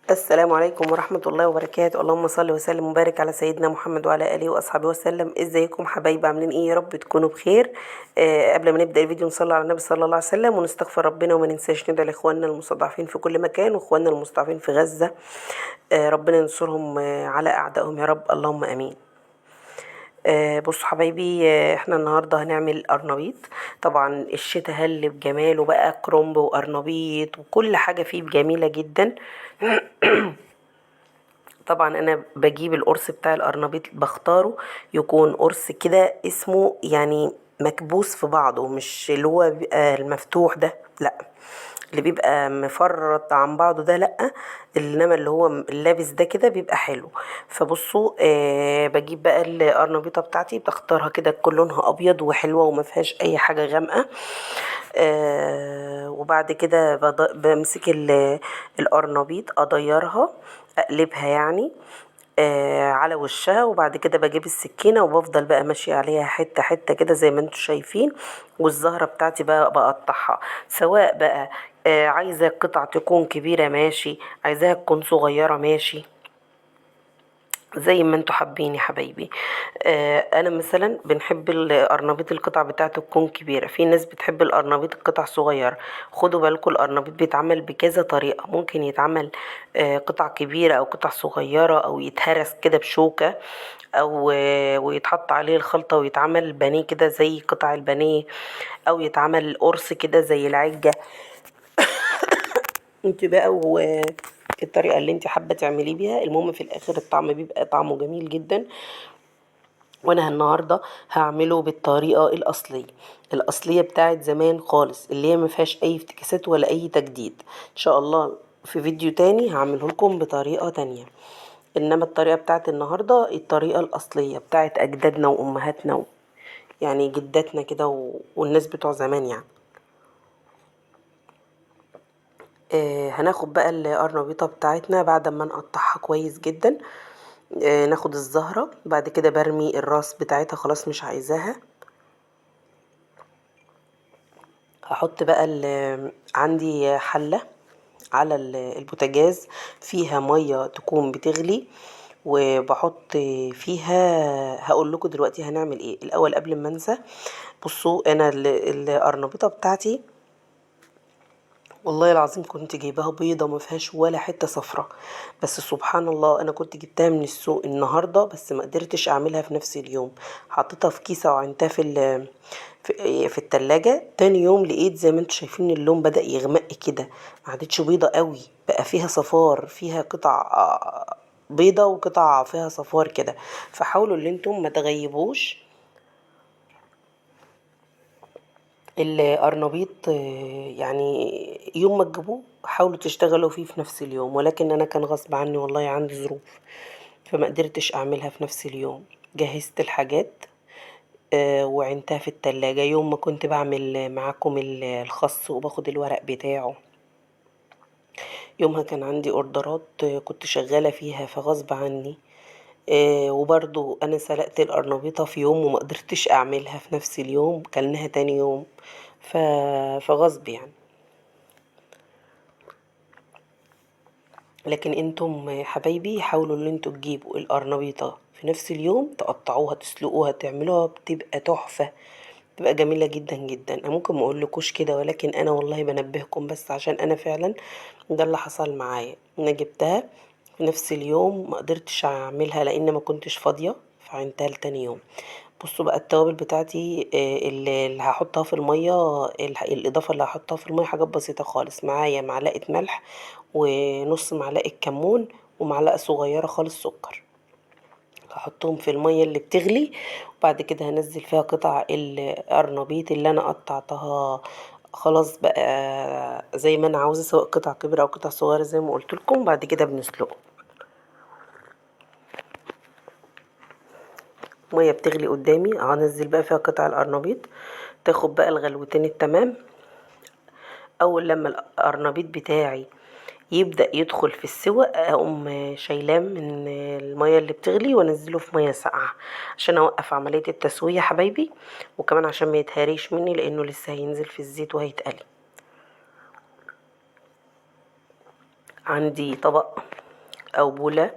السلام عليكم ورحمة الله وبركاته. اللهم صل وسلم وبارك على سيدنا محمد وعلى آله وأصحابه وسلم. ازيكم حبايبي؟ عاملين ايه؟ يا رب تكونوا بخير. قبل ما نبدأ الفيديو نصلي على النبي صلى الله عليه وسلم ونستغفر ربنا وما ننساش ندعي لإخواننا المستضعفين في كل مكان وإخواننا المستضعفين في غزة. ربنا ينصرهم على أعدائهم يا رب، اللهم آمين. بصوا حبايبي، احنا النهارده هنعمل قرنبيط. طبعا الشتاء هل بجماله بقى، كرنب وقرنبيط وكل حاجة فيه جميلة جدا. طبعا انا بجيب القرص بتاع القرنبيط بختاره يكون قرص كده اسمه يعني مكبوس في بعضه، مش اللي هو بيبقى المفتوح ده، لا، اللي بيبقى مفرط عن بعضه ده لا، انما اللي هو اللابس ده كده بيبقى حلو. فبصوا، بجيب بقى القرنبيطه بتاعتي، بختارها كده تكون لونها ابيض وحلوه وما فيهاش اي حاجه غامقه. وبعد كده بمسك القرنبيط اضيرها، اقلبها يعني على وشها، وبعد كده بجيب السكينة وبفضل بقى ماشية عليها حتة حتة كده زي ما انتوا شايفين. والزهرة بتاعتي بقى بقطعها، سواء بقى عايزة القطعة تكون كبيرة ماشي، عايزاها تكون صغيرة ماشي، زي ما انتوا حابين يا حبايبي. انا مثلا بنحب القرنبيط القطع بتاعته تكون كبيره، في ناس بتحب القرنبيط القطع صغيره. خدوا بالكم، القرنبيط بيتعمل بكذا طريقه، ممكن يتعمل قطع كبيره او قطع صغيره، او يتهرس كده بشوكه، او ويتحط عليه الخلطه ويتعمل بانيه كده زي قطع البانيه، او يتعمل قرص كده زي العجه. انت بقى الطريقه اللي انت حابه تعمليه بيها، المهم في الاخر الطعم بيبقى طعمه جميل جدا. وانا النهارده هعمله بالطريقه الاصليه بتاعت زمان خالص، اللي هي ما فيهاش اي افتكاسات ولا اي تجديد. ان شاء الله في فيديو تاني هعمله لكم بطريقه تانية، انما الطريقه بتاعت النهارده الطريقه الاصليه بتاعت اجدادنا وامهاتنا يعني جداتنا كده والناس بتوع زمان يعني. هناخد بقى القرنبيطه بتاعتنا بعد ما نقطعها كويس جدا. ناخد الزهره، بعد كده برمي الراس بتاعتها، خلاص مش عايزاها. هحط بقى عندي حلة على البوتاجاز فيها مية تكون بتغلي، وبحط فيها، هقول لكم دلوقتي هنعمل ايه الاول قبل ما انسى. بصوا، انا القرنبيطه بتاعتي والله العظيم كنت جايباها بيضة ما فيهاش ولا حتة صفرة، بس سبحان الله انا كنت جبتها من السوق النهاردة بس ما قدرتش اعملها في نفس اليوم. حطيتها في كيسة وعينتها في التلاجة. تاني يوم لقيت زي ما انتوا شايفين اللون بدأ يغمق كده، ما عادتش بيضة قوي، بقى فيها صفار، فيها قطع بيضة وقطع فيها صفار كده. فحاولوا ان انتم ما تغيبوش القرنبيط، يعني يوم ما تجيبوه حاولوا تشتغلوا فيه في نفس اليوم، ولكن انا كان غصب عني والله، عندي ظروف فما قدرتش اعملها في نفس اليوم. جهزت الحاجات وعينتها في التلاجة. يوم ما كنت بعمل معاكم الخس وباخد الورق بتاعه، يومها كان عندي اوردرات كنت شغالة فيها فغصب عني. وبرضو انا سلقت القرنبيطة في يوم وما قدرتش اعملها في نفس اليوم، كلناها تاني يوم. ف... فغصب يعني. لكن انتم يا حبايبي حاولوا ان انتوا تجيبوا القرنبيطة في نفس اليوم، تقطعوها تسلقوها تعملوها، بتبقى تحفة، بتبقى جميلة جدا جدا. انا ممكن ما اقولكوش كده، ولكن انا والله بنبهكم بس عشان انا فعلا ده اللي حصل معايا. انا جبتها في نفس اليوم ما قدرتش اعملها لان ما كنتش فاضية، فعملتها لتاني يوم. بصوا بقى التوابل بتاعتي، اللي هحطها في المية، الإضافة اللي هحطها في المية حاجات بسيطة خالص. معايا معلقة ملح ونص معلقة كمون ومعلقة صغيرة خالص سكر، هحطهم في المية اللي بتغلي. وبعد كده هنزل فيها قطع القرنبيط اللي انا قطعتها خلاص بقى زي ما انا عاوزة، سواء قطع كبيرة او قطع صغيرة زي ما قلت لكم. بعد كده بنسلقه، مية بتغلي قدامي هنزل بقى فيها قطع القرنبيط، تاخد بقى الغلوتين التمام. اول لما القرنبيط بتاعي يبدأ يدخل في السوى، اقوم شايلاه من المية اللي بتغلي وانزله في مية ساقعة عشان اوقف عملية التسوية حبايبي، وكمان عشان ما يتهريش مني لانه لسه هينزل في الزيت وهيتقلي. عندي طبق او بولة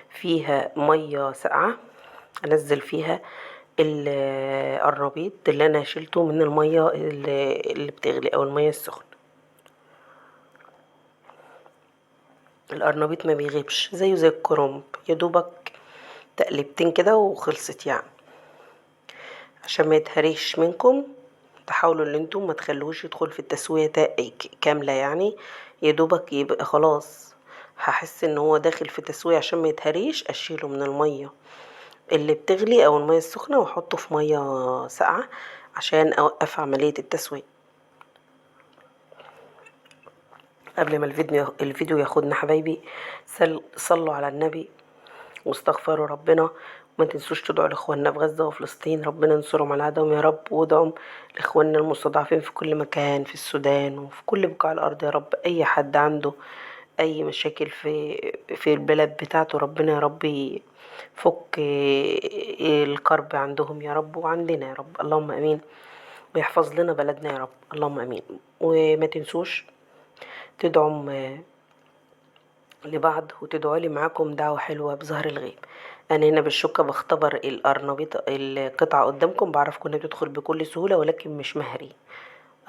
فيها مية ساقعة، انزل فيها القرنبيط اللي انا شلته من المية اللي بتغلي او المية السخنة. القرنبيط ما بيغيبش زيه زي الكرنب، يا دوبك تقلبتين كده وخلصت يعني. عشان ما يتهريش منكم تحاولوا ان انتم ما تخلوش يدخل في التسوية كاملة يعني، يا دوبك يبقى خلاص هحس ان هو داخل في تسوية. عشان ما يتهريش اشيله من المية اللي بتغلي او المية السخنة واحطه في مية ساقعة عشان اوقف عملية التسوية. قبل ما الفيديو ياخدنا حبايبي، صلوا على النبي واستغفروا ربنا. وما تنسوش تدعوا لاخواننا في غزة وفلسطين، ربنا ينصرهم على عدوهم يا رب. وادعوا لاخواننا المستضعفين في كل مكان، في السودان وفي كل بقاع الارض يا رب. اي حد عنده اي مشاكل في البلد بتاعته، ربنا يا رب يفك الكرب عندهم يا رب وعندنا يا رب، اللهم امين. ويحفظ لنا بلدنا يا رب، اللهم امين. وما تنسوش تدعوا لبعض وتدعوا لي معاكم دعوة حلوة بظهر الغيب. انا هنا بالشوكة بختبر القرنبيط القطعة قدامكم، بعرف كنا بتدخل بكل سهولة ولكن مش مهري.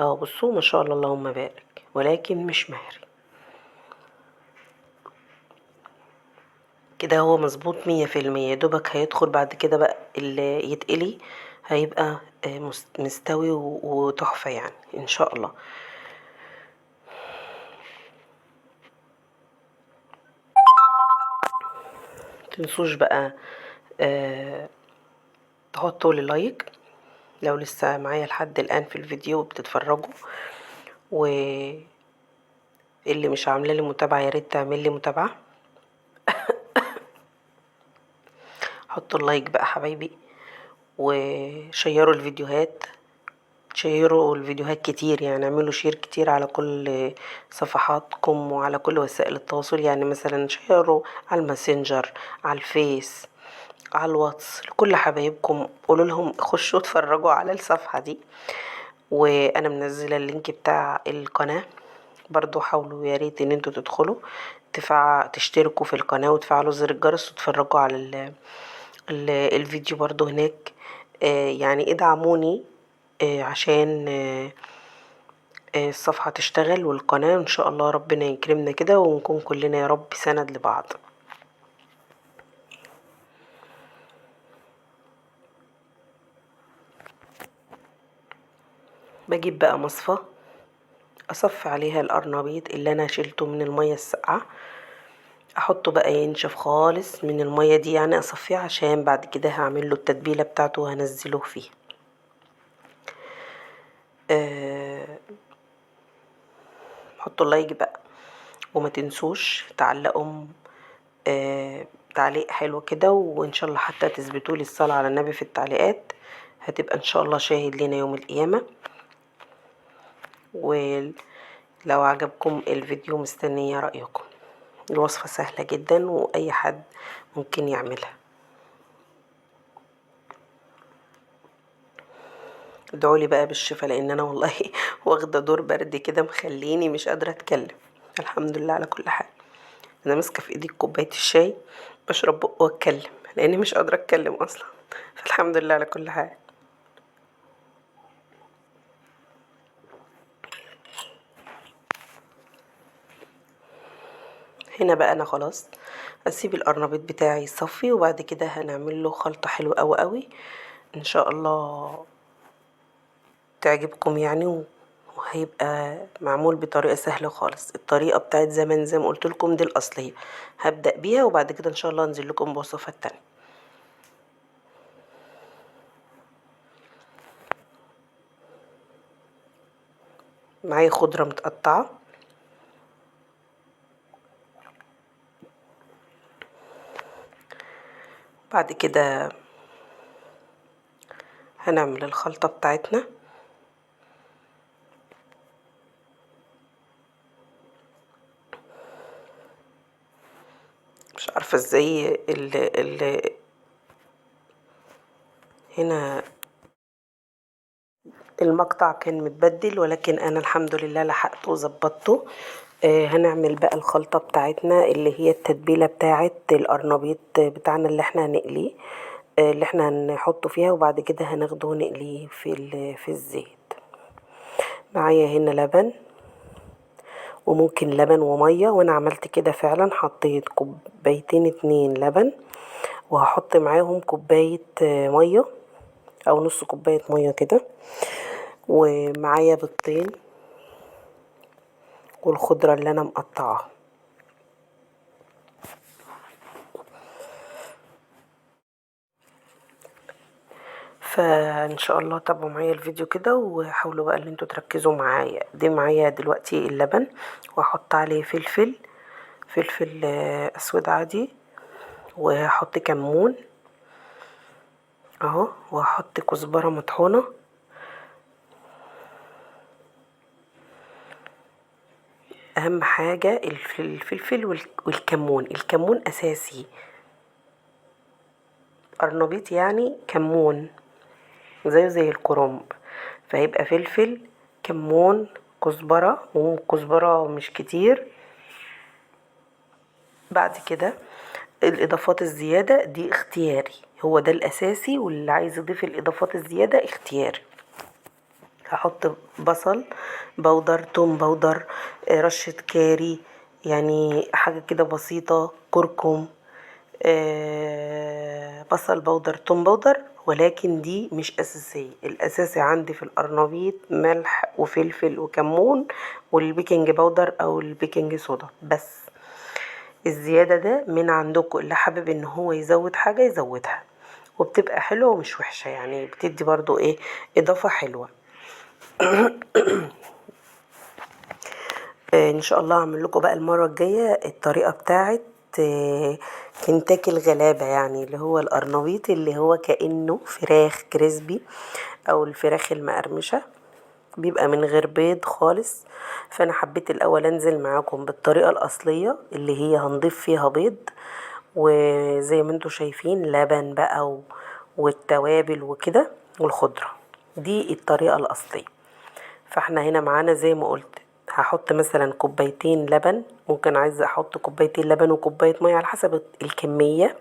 اه بصوا ما شاء الله اللهم بارك، ولكن مش مهري. كده هو مظبوط 100%. دوبك هيدخل بعد كده بقى اللي يتقلي هيبقى مستوي وتحفة يعني ان شاء الله. متنسوش بقى تحطوا لي لايك لو لسه معايا لحد الآن في الفيديو بتتفرجوا، واللي مش عامله لي متابعة يا ريت تعمل لي متابعة. حطوا اللايك بقى حبايبي، وشيروا الفيديوهات، شيروا الفيديوهات كتير يعني، اعملوا شير كتير على كل صفحاتكم وعلى كل وسائل التواصل. يعني مثلا شيروا على الماسنجر، على الفيس، على الواتس، لكل حبايبكم قولوا لهم خشوا اتفرجوا على الصفحة دي. وانا منزله اللينك بتاع القناه برضو، حاولوا يا ريت ان انتوا تدخلوا تشتركوا في القناه وتفعلوا زر الجرس وتتفرجوا على الفيديو برضو هناك. يعني ادعموني عشان الصفحه تشتغل والقناه ان شاء الله ربنا يكرمنا كده ونكون كلنا يا رب سند لبعض. بجيب بقى مصفى اصفي عليها القرنبيط اللي انا شلته من المية الساقعة، احطه بقى ينشف خالص من المية دي يعني اصفيه، عشان بعد كده هعمل له التتبيلة بتاعته وهنزله فيه. حطوا اللايك بقى، وما تنسوش تعلقوا تعليق حلو كده، وان شاء الله حتى تثبتوا لي الصلاة على النبي في التعليقات، هتبقى ان شاء الله شاهد لنا يوم القيامة. ولو عجبكم الفيديو مستنية رأيكم. الوصفة سهلة جدا واي حد ممكن يعملها. ادعولي بقى بالشفا، لان انا والله واخده دور برد كده مخليني مش قادره اتكلم. الحمد لله على كل حال. انا ماسكه في ايدي كوبايه الشاي بشرب بق واتكلم لاني مش قادره اتكلم اصلا. فالحمد لله على كل حال. هنا بقى انا خلاص هسيب القرنبيط بتاعي يصفي، وبعد كده هنعمل له خلطه حلوه قوي قوي ان شاء الله تعجبكم يعني. وهيبقى معمول بطريقة سهلة خالص. الطريقة بتاعت زمان زي ما قلت لكم دي الأصلية، هبدأ بيها وبعد كده إن شاء الله أنزل لكم بوصفات تانية. معايا خضرة متقطعة، بعد كده هنعمل الخلطة بتاعتنا. مش عارفة ازاي هنا المقطع كان متبدل، ولكن انا الحمد لله لحقته وظبطته هنعمل بقى الخلطة بتاعتنا اللي هي التتبيلة بتاعت القرنبيط بتاعنا اللي احنا هنقليه، اللي احنا هنحطه فيها، وبعد كده هناخده نقليه في الزيت. معايا هنا لبن، وممكن لبن ومية، وانا عملت كده فعلا، حطيت كوبايتين 2 لبن، وهحط معاهم كوباية مية او نص كوباية مية كده، ومعايا بيضتين والخضرة اللي انا مقطعاها. فان شاء الله تابعوا معايا الفيديو كده، وحاولوا بقى اللي انتوا تركزوا معايا. دي معايا دلوقتي اللبن، وهحط عليه فلفل اسود عادي، وهحط كمون اهو، وهحط كزبرة مطحونة، اهم حاجة الفلفل والكمون. الكمون اساسي، قرنبيط يعني كمون زيه زي الكرنب، فهيبقى فلفل، كمون، كزبرة، وكزبرة مش كتير. بعد كده الاضافات الزيادة دي اختياري، هو ده الاساسي، واللي عايز يضيف الاضافات الزيادة اختياري. هحط بصل بودر، توم بودر، رشة كاري، يعني حاجة كده بسيطة، كركم، بصل بودر، توم بودر، ولكن دي مش أساسية. الأساسي عندي في القرنبيط ملح وفلفل وكمون والبيكنج باودر أو البيكنج صودا بس. الزيادة ده من عندكم، اللي حابب ان هو يزود حاجة يزودها، وبتبقى حلوة ومش وحشة، يعني بتدي برضو ايه، اضافة حلوة. ان شاء الله هعمل لكم بقى المره الجايه الطريقه بتاعه كنتاكي الغلابه، يعني اللي هو القرنبيط اللي هو كانه فراخ كريسبي، او الفراخ المقرمشه، بيبقى من غير بيض خالص. فانا حبيت الاول انزل معاكم بالطريقه الاصليه اللي هي هنضيف فيها بيض، وزي ما انتوا شايفين لبن بقى والتوابل وكده والخضره. دي الطريقه الاصليه. فاحنا هنا معانا زي ما قلت، هحط مثلا كوبايتين لبن، ممكن عايزة احط كوبايتين لبن وكوباية مية على حسب الكمية.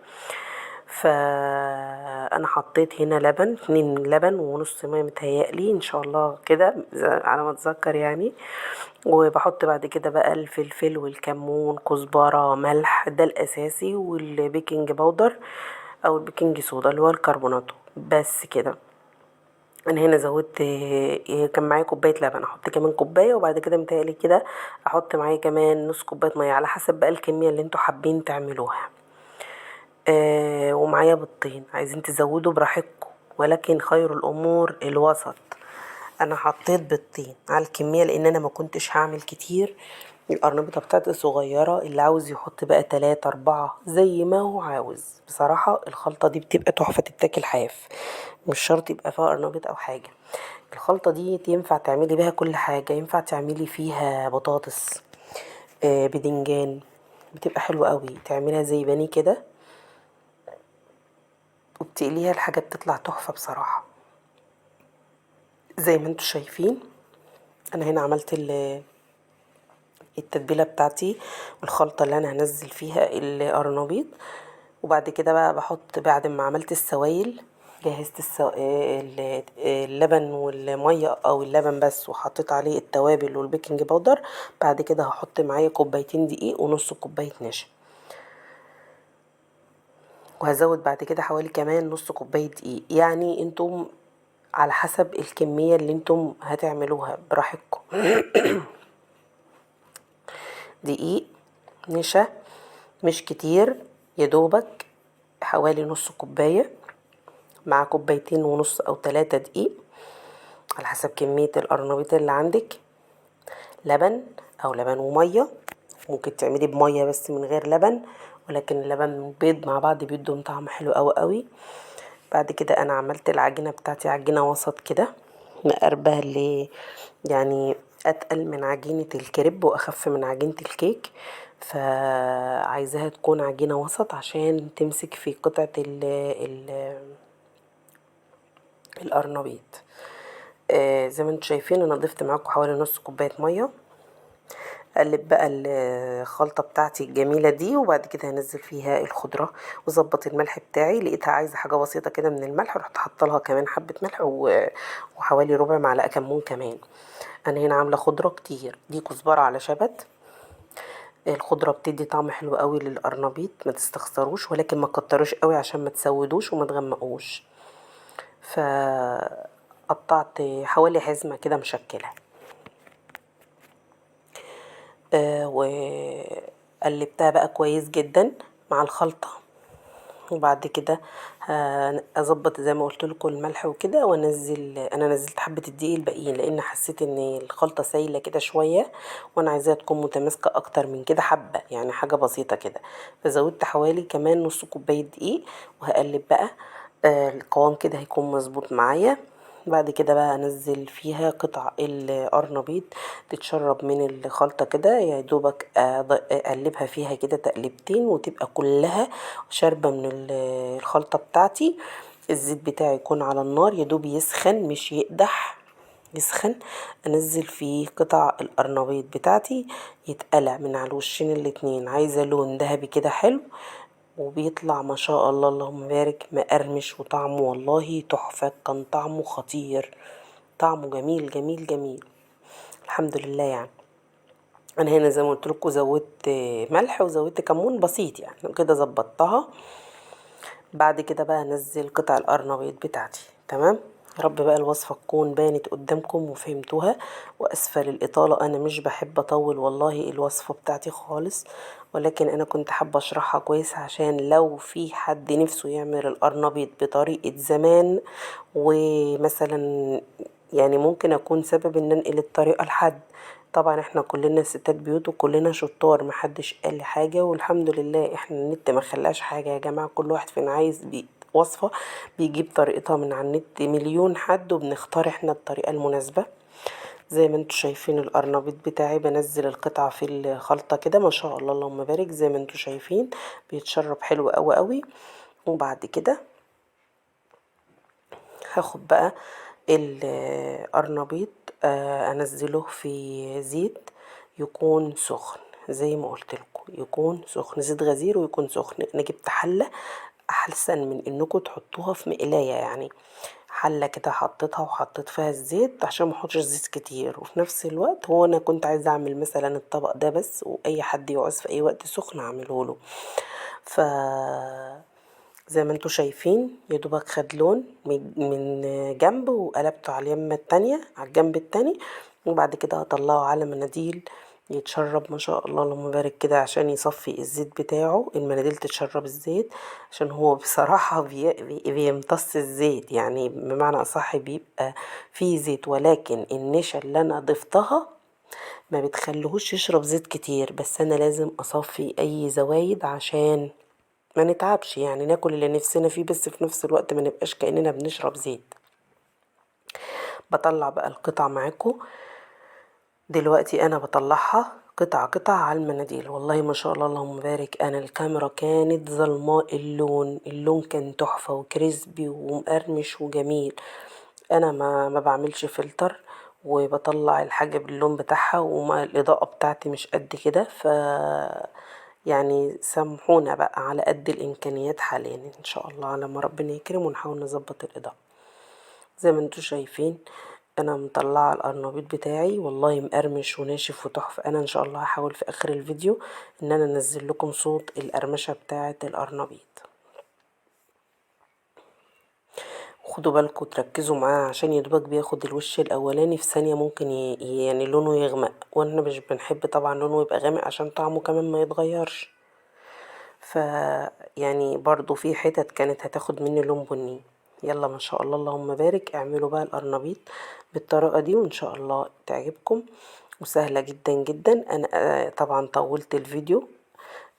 فانا حطيت هنا لبن، 2 لبن ونص مية متهيألي ان شاء الله كده على ما اتذكر يعني. وبحط بعد كده بقى الفلفل والكمون، كزبرة، ملح، ده الاساسي، والبيكنج باودر او البيكنج صودا اللي هو الكربوناتو، بس كده. انا هنا زودت كان معايا كوبايه لبن، احط كمان كوبايه، وبعد كده متهيألي كده احط معايا كمان نص كوبايه ميه على حسب بقى الكميه اللي انتوا حابين تعملوها. ومعايا بيضتين، عايزين تزودوا براحتكم، ولكن خير الامور الوسط. انا حطيت بيضتين على الكميه لان انا ما كنتش هعمل كتير. القرنبيطه بتاعتي صغيره، اللي عاوز يحط بقى 3 4 زي ما هو عاوز. بصراحه الخلطه دي بتبقى تحفه، تتاكل حاف، مش شرط يبقى فيها قرنبيط او حاجه. الخلطه دي ينفع تعملي بيها كل حاجه، ينفع تعملي فيها بطاطس، بدنجان، بتبقى حلوه قوي. تعملها زي بانيه كده وبتقليها، الحاجه بتطلع تحفه بصراحه. زي ما انتوا شايفين انا هنا عملت التتبيله بتاعتي والخلطه اللي انا هنزل فيها القرنبيط. وبعد كده بقى بحط، بعد ما عملت السوائل، جهزت اللبن والميه او اللبن بس، وحطيت عليه التوابل والبيكنج باودر. بعد كده هحط معايا كوبايتين دقيق ونص كوبايه نشا، وهزود بعد كده حوالي كمان نص كوبايه دقيق. يعني انتم على حسب الكميه اللي انتم هتعملوها براحتكم. دقيق، نشا، مش كتير، يدوبك حوالي نص كوباية، مع كوبايتين ونص او 3 دقيق على حسب كمية القرنبيط اللي عندك. لبن او لبن ومية، ممكن تعملي بمية بس من غير لبن، ولكن اللبن والبيض مع بعض بيدوا طعم حلو قوي قوي. بعد كده انا عملت العجينة بتاعتي عجينة وسط كده، مقربة اللي يعني اتقل من عجينة الكريب واخف من عجينة الكيك، فعايزاها تكون عجينة وسط عشان تمسك في قطعة القرنبيط. زي ما انتم شايفين انا ضفت معاكم حوالي نص كوباية مية. اقلب بقى الخلطه بتاعتي الجميله دي، وبعد كده هنزل فيها الخضره واظبط الملح بتاعي. لقيتها عايزه حاجه بسيطه كده من الملح، رحت حاطه لها كمان حبه ملح وحوالي ربع معلقه كمون كمان. انا هنا عامله خضره كتير، دي كزبره على شبت. الخضره بتدي طعم حلو قوي للقرنبيط، ما تستخسروش، ولكن ما تكتروش قوي عشان ما تسودوش وما تغمقوش. فقطعت حوالي حزمه كده مشكله. وقلبتها بقى كويس جدا مع الخلطة. وبعد كده اظبط زي ما قلت لكم الملح وكده، وانزل. انا نزلت حبة الدقيق الباقيين لان حسيت ان الخلطة سايلة كده شوية، وانا عايزاها تكون متماسكة اكتر من كده حبة، يعني حاجة بسيطة كده. فزودت حوالي كمان نص كوباية دقيق، وهقلب بقى. القوام كده هيكون مظبوط معايا. بعد كده بقى انزل فيها قطع القرنبيط تتشرب من الخلطة كده، يا دوبك اقلبها فيها كده تقلبتين وتبقى كلها شاربة من الخلطة بتاعتي. الزيت بتاعي يكون على النار يا دوب يسخن مش يقدح، يسخن. انزل فيه قطع القرنبيط بتاعتي، يتقلع من على الوشين الاتنين. عايزة لون ذهبي كده حلو، وبيطلع ما شاء الله اللهم بارك مقرمش، وطعمه والله تحفة، كان طعمه خطير، طعمه جميل جميل جميل. الحمد لله يعني. انا هنا زي ما قلت لكم زودت ملح وزودت كمون بسيط يعني كده ظبطتها. بعد كده بقى انزل قطع القرنبيط بتاعتي. تمام. يا رب بقى الوصفة تكون بانت قدامكم وفهمتوها. واسفل الاطالة، انا مش بحب اطول والله الوصفة بتاعتي خالص، ولكن انا كنت حابة اشرحها كويس عشان لو في حد نفسه يعمل القرنبيط بطريقة زمان، ومثلا يعني ممكن اكون سبب ان انقل الطريقة لحد. طبعا احنا كلنا ستات بيوت وكلنا شطار، محدش قال لي حاجة، والحمد لله احنا النت ما خلاش حاجة يا جماعة. كل واحد فينا عايز وصفة بيجيب طريقتها من على النت مليون حد، وبنختار احنا الطريقة المناسبة. زي ما انتوا شايفين القرنبيط بتاعي بنزل القطعة في الخلطة كده ما شاء الله اللهم بارك، زي ما انتوا شايفين بيتشرب حلو قوي قوي. وبعد كده هاخد بقى القرنبيط، انزله في زيت يكون سخن. زي ما قلت لكم يكون سخن، زيت غزير ويكون سخن. انا جبت حله احسن من انكم تحطوها في مقلايه يعني. حله كده حطيتها وحطيت فيها الزيت عشان ما احطش زيت كتير، وفي نفس الوقت هو انا كنت عايزه اعمل مثلا الطبق ده بس، واي حد يعوز في اي وقت سخن اعمله له. ف زي ما انتوا شايفين يا دوبك خد لون من جنب، وقلبته على اليمة التانية على الجنب التاني. وبعد كده هطلعه على مناديل يتشرب ما شاء الله اللهم بارك كده، عشان يصفي الزيت بتاعه. المناديل تتشرب الزيت عشان هو بصراحة بيمتص الزيت، يعني بمعنى أصح بيبقى فيه زيت، ولكن النشا اللي أنا ضفتها ما بتخليهوش يشرب زيت كتير. بس أنا لازم أصفي أي زوايد عشان ما نتعبش، يعني ناكل اللي نفسنا فيه، بس في نفس الوقت ما نبقاش كأننا بنشرب زيت. بطلع بقى القطع معاكم دلوقتي، انا بطلعها قطعة قطعة على المناديل. والله ما شاء الله اللهم بارك، انا الكاميرا كانت ظلماء اللون كان تحفة وكريسبي ومقرمش وجميل. انا ما بعملش فلتر، وبطلع الحاجة باللون بتاعها، وما الإضاءة بتاعتي مش قد كده. يعني سامحونا بقى على قد الإمكانيات حاليا، إن شاء الله لما ربنا يكرم ونحاول نظبط الإضاءة. زي ما انتوا شايفين انا مطلعه القرنبيط بتاعي والله مقرمش وناشف وتحفه. انا ان شاء الله هحاول في اخر الفيديو ان انا انزل لكم صوت القرمشه بتاعه القرنبيط. خدوا بالكم تركزوا معاه عشان يدوبك بياخد الوش الاولاني في ثانيه، ممكن يعني لونه يغمق، واحنا مش بنحب طبعا لونه يبقى غامق عشان طعمه كمان ما يتغيرش. ف يعني برضو في حتت كانت هتاخد مني لون بني. يلا ما شاء الله اللهم بارك، اعملوا بقى القرنبيط بالطريقة دي وان شاء الله تعجبكم، وسهلة جدا جدا. انا طبعا طولت الفيديو،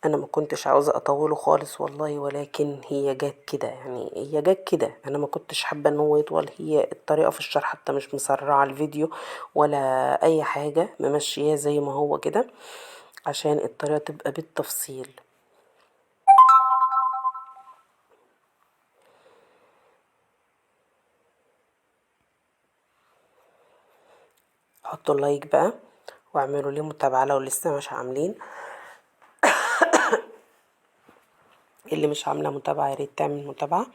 انا ما كنتش عاوزة اطوله خالص والله، ولكن هي جت كده، يعني هي جت كده. انا ما كنتش حابة ان هو يطول، هي الطريقة في الشرح حتى مش مسرعة الفيديو ولا اي حاجة، ممشياه زي ما هو كده عشان الطريقة تبقى بالتفصيل. حطوا لايك بقى، واعملوا لي متابعة لو لسه مش عاملين. اللي مش عاملة متابعة ياريت تعمل متابعة،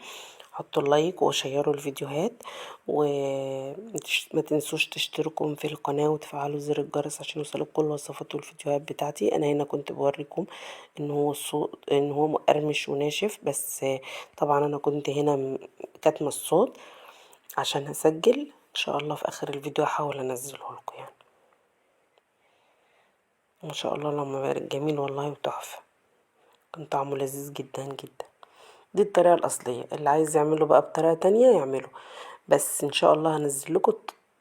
حطوا اللايك وشيروا الفيديوهات، وما تنسوش تشتركوا في القناة وتفعلوا زر الجرس عشان يوصلك كل وصفات والفيديوهات بتاعتي. انا هنا كنت بوريكم ان هو الصوت ان هو مقرمش وناشف، بس طبعا انا كنت هنا كاتمه الصوت عشان هسجل. ان شاء الله في اخر الفيديو هحاول انزله لكم يعني. ما شاء الله اللهم بارك، جميل والله وتحفه، كان طعمه لذيذ جدا جدا. دي الطريقة الأصلية، اللي عايز يعمله بقى بطريقة تانية يعمله، بس ان شاء الله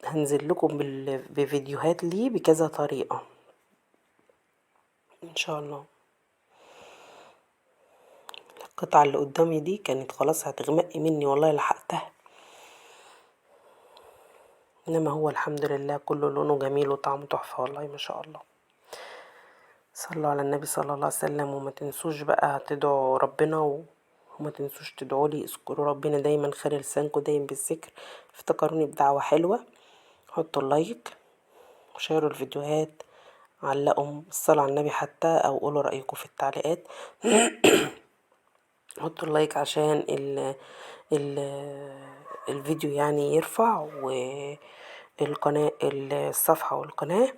هنزل لكم بفيديوهات ليه بكذا طريقة ان شاء الله. القطعة اللي قدامي دي كانت خلاص هتغمق مني والله، لحقتها. انما هو الحمد لله كله لونه جميل وطعمه تحفة والله ما شاء الله. صلوا على النبي صلى الله عليه وسلم. وما تنسوش بقى تدعوا ربنا وما تنسوش تدعوا لي، اذكروا ربنا دايما، خير لسانكم دايما بالذكر، افتكروني بدعوة حلوة. حطوا اللايك وشيروا الفيديوهات، علقوا الصلاة على النبي حتى، او قولوا رأيكم في التعليقات. حطوا اللايك عشان ال الفيديو يعني يرفع، والقناة الصفحة والقناة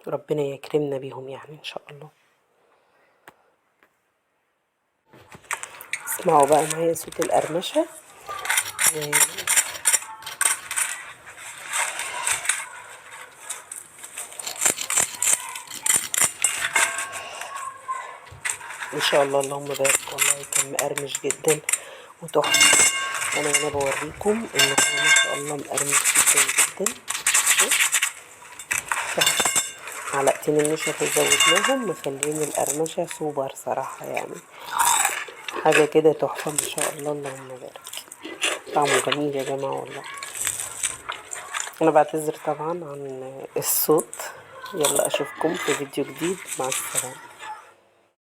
ربنا يكرمنا بيهم يعني ان شاء الله. اسمعوا بقى معايا صوت القرمشة ان شاء الله. اللهم بارك، والله كان مقرمش جدا وتحفة. انا بوريكم ان هو ما شاء الله مقرمش جدا جدا. تحفة. معلقتين النشا اللي زودناهم مخلين القرمشة سوبر صراحة يعني، حاجة كده تحفة ما شاء الله اللهم بارك. طعمه جميل يا جماعة والله. انا بعتذر طبعا عن الصوت. يلا اشوفكم في فيديو جديد، مع السلامة.